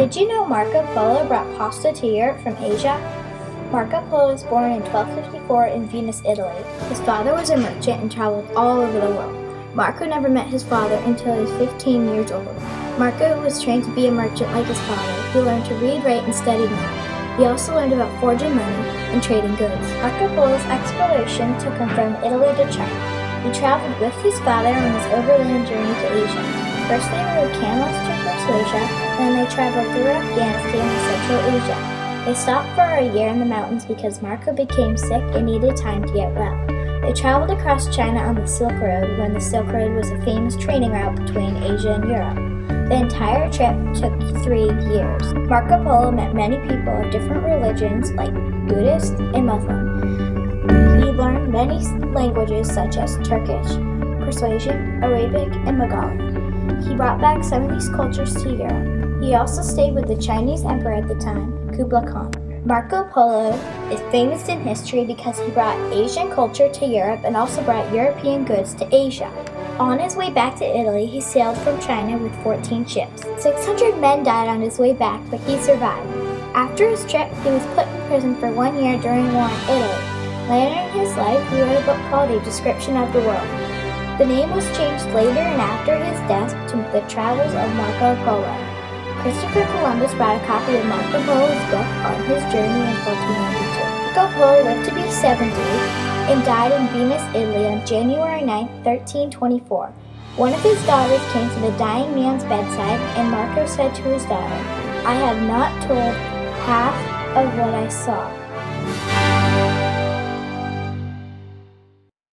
Did you know Marco Polo brought pasta to Europe from Asia? Marco Polo was born in 1254 in Venice, Italy. His father was a merchant and traveled all over the world. Marco never met his father until he was 15 years old. Marco was trained to be a merchant like his father. He learned to read, write, and study math. He also learned about forging money and trading goods. Marco Polo's exploration took him from Italy to China. He traveled with his father on his overland journey to Asia. First they rode camels to Persia, then they traveled through Afghanistan and Central Asia. They stopped for a year in the mountains because Marco became sick and needed time to get well. They traveled across China on the Silk Road when the Silk Road was a famous trading route between Asia and Europe. The entire trip took 3 years. Marco Polo met many people of different religions like Buddhist and Muslim. He learned many languages such as Turkish, Persian, Arabic, and Bengali. He brought back some of these cultures to Europe. He also stayed with the Chinese emperor at the time, Kublai Khan. Marco Polo is famous in history because he brought Asian culture to Europe and also brought European goods to Asia. On his way back to Italy, he sailed from China with 14 ships. 600 men died on his way back, but he survived. After his trip, he was put in prison for 1 year during war in Italy. Later in his life, he wrote a book called A Description of the World. The name was changed later and after his death to The Travels of Marco Polo. Christopher Columbus brought a copy of Marco Polo's book on his journey in 1492. Marco Polo lived to be 70 and died in Venice, Italy on January 9, 1324. One of his daughters came to the dying man's bedside, and Marco said to his daughter, "I have not told half of what I saw.